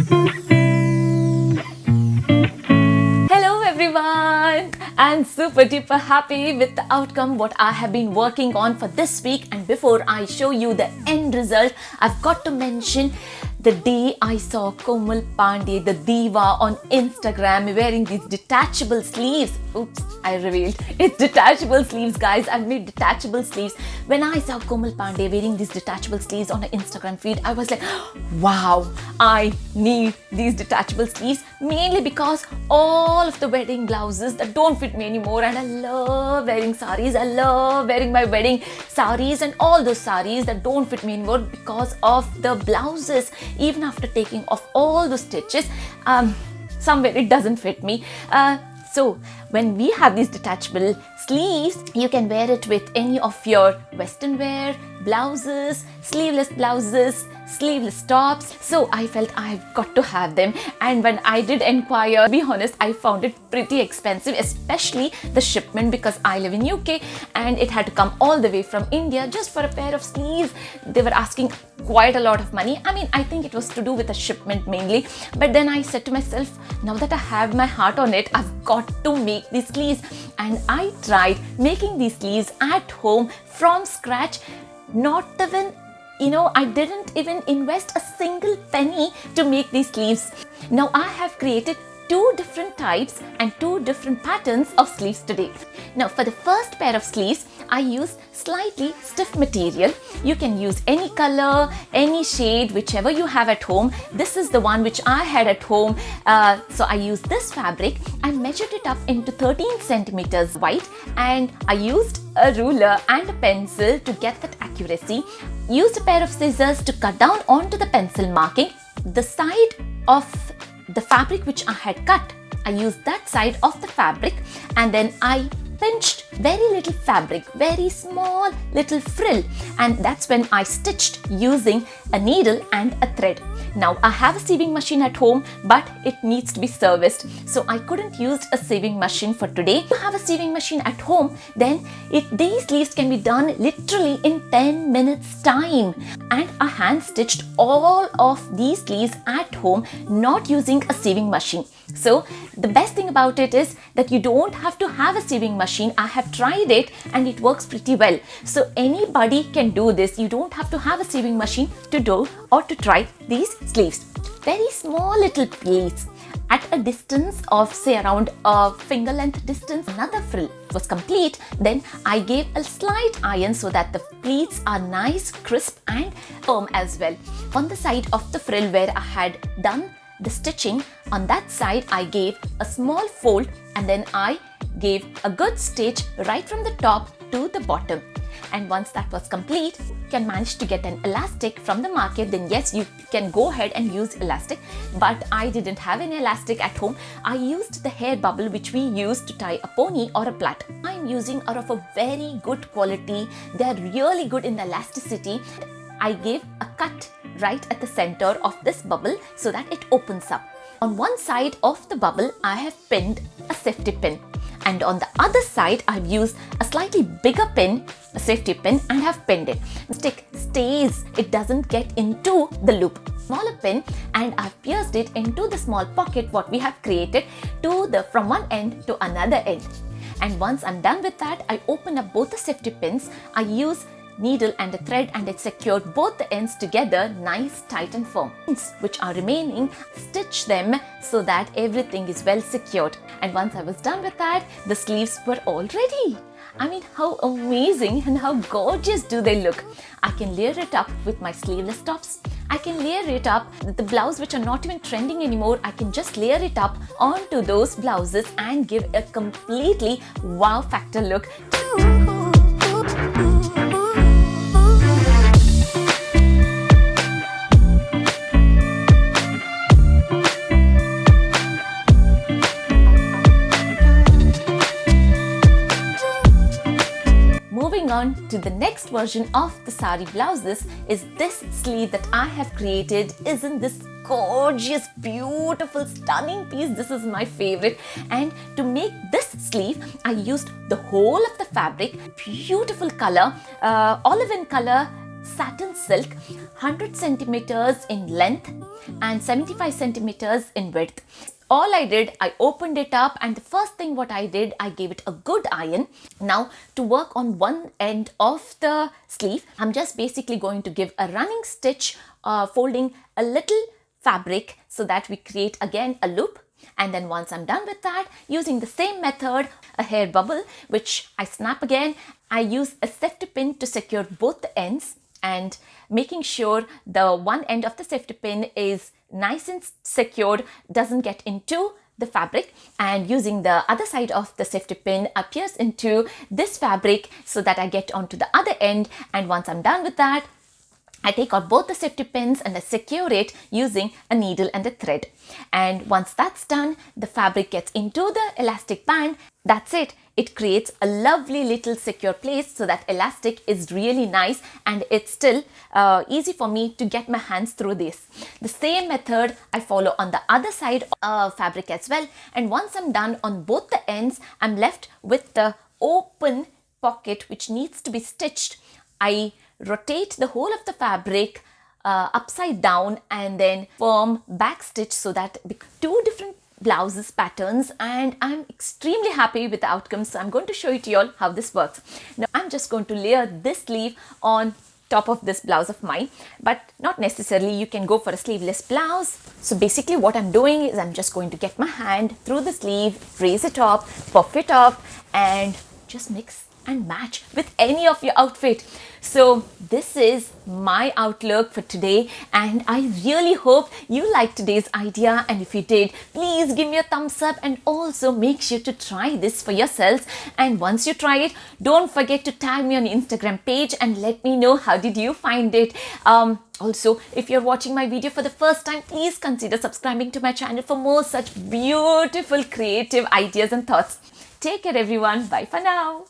Hello everyone! I'm super duper happy with the outcome what I have been working on for this week, and before I show you the end result, I've got to mention the day I saw Komal Pandey, the diva, on Instagram wearing these detachable sleeves. Oops, I revealed. It's detachable sleeves, guys. I've made detachable sleeves. When I saw Komal Pandey wearing these detachable sleeves on an Instagram feed, I was like, wow, I need these detachable sleeves, mainly because all of the wedding blouses that don't fit me anymore, and I love wearing saris. I love wearing my wedding saris and all those saris that don't fit me anymore because of the blouses. Even after taking off all the stitches, somewhere it doesn't fit me. So when we have these detachable sleeves, you can wear it with any of your western wear, blouses, sleeveless tops. So I felt I've got to have them, and when I did inquire, to be honest, I found it pretty expensive, especially the shipment, because I live in UK and it had to come all the way from India just for a pair of sleeves. They were asking quite a lot of money. I mean, I think it was to do with the shipment mainly, but then I said to myself, now that I have my heart on it, I've got to make these sleeves. And I tried making these sleeves at home from scratch. Not even, I didn't even invest a single penny to make these sleeves. Now I have created two different types and two different patterns of sleeves today. Now for the first pair of sleeves, I used slightly stiff material. You can use any color, any shade, whichever you have at home. This is the one which I had at home. So I used this fabric. I measured it up into 13 centimeters wide, and I used a ruler and a pencil to get that accuracy. Used a pair of scissors to cut down onto the pencil marking. The side of the fabric which I had cut, I used that side of the fabric, and then I pinched very little fabric, very small little frill, and that's when I stitched using a needle and a thread. Now I have a sewing machine at home, but it needs to be serviced, so I couldn't use a sewing machine for today. If you have a sewing machine at home, then these sleeves can be done literally in 10 minutes time, and I hand stitched all of these sleeves at home, not using a sewing machine. So the best thing about it is that you don't have to have a sewing machine. I have tried it and it works pretty well. So anybody can do this. You don't have to have a sewing machine to do or to try these sleeves. Very small little pleats at a distance of, say, around a finger length distance. Another frill was complete. Then I gave a slight iron so that the pleats are nice, crisp and firm as well. On the side of the frill where I had done the stitching, on that side I gave a small fold, and then I gave a good stitch right from the top to the bottom. And once that was complete, you can manage to get an elastic from the market, then yes, you can go ahead and use elastic. But I didn't have any elastic at home. I used the hair bubble which we use to tie a pony or a plait. I'm using are of a very good quality. They're really good in the elasticity. I gave a cut right at the center of this bubble so that it opens up. On one side of the bubble, I have pinned a safety pin, and on the other side I've used a slightly bigger pin, a safety pin, and have pinned it. The stick stays, it doesn't get into the loop. Smaller pin, and I've pierced it into the small pocket what we have created from one end to another end. And once I'm done with that, I open up both the safety pins. I use needle and a thread, and it secured both the ends together nice, tight and firm. Which are remaining, stitch them so that everything is well secured. And once I was done with that, the sleeves were all ready. I mean, how amazing and how gorgeous do they look. I can layer it up with my sleeveless tops. I can layer it up with the blouse which are not even trending anymore. I can just layer it up onto those blouses and give a completely wow factor look. Moving on to the next version of the sari blouses is this sleeve that I have created. Isn't this gorgeous, beautiful, stunning piece? This is my favorite. And to make this sleeve, I used the whole of the fabric, beautiful color, olive in color satin silk, 100 centimeters in length and 75 centimeters in width. All I did, I opened it up, and the first thing what I did, I gave it a good iron. Now to work on one end of the sleeve, I'm just basically going to give a running stitch, folding a little fabric so that we create again a loop. And then once I'm done with that, using the same method, a hair bubble which I snap again, I use a safety pin to secure both the ends, and making sure the one end of the safety pin is nice and secured, doesn't get into the fabric, and using the other side of the safety pin appears into this fabric so that I get onto the other end. And once I'm done with that, I take out both the safety pins and I secure it using a needle and a thread. And once that's done, the fabric gets into the elastic band. That's it. It creates a lovely little secure place, so that elastic is really nice and it's still easy for me to get my hands through this. The same method I follow on the other side of fabric as well. And once I'm done on both the ends, I'm left with the open pocket which needs to be stitched. I rotate the whole of the fabric upside down and then firm back stitch, so that two different blouses patterns, and I'm extremely happy with the outcome. So I'm going to show you to you all how this works. Now I'm just going to layer this sleeve on top of this blouse of mine, but not necessarily. You can go for a sleeveless blouse. So basically what I'm doing is I'm just going to get my hand through the sleeve, raise it up, puff it up, and just mix and match with any of your outfit. So this is my outlook for today, and I really hope you liked today's idea. And if you did, please give me a thumbs up, and also make sure to try this for yourselves. And once you try it, don't forget to tag me on your Instagram page and let me know how did you find it. Also, if you're watching my video for the first time, please consider subscribing to my channel for more such beautiful creative ideas and thoughts. Take care everyone. Bye for now.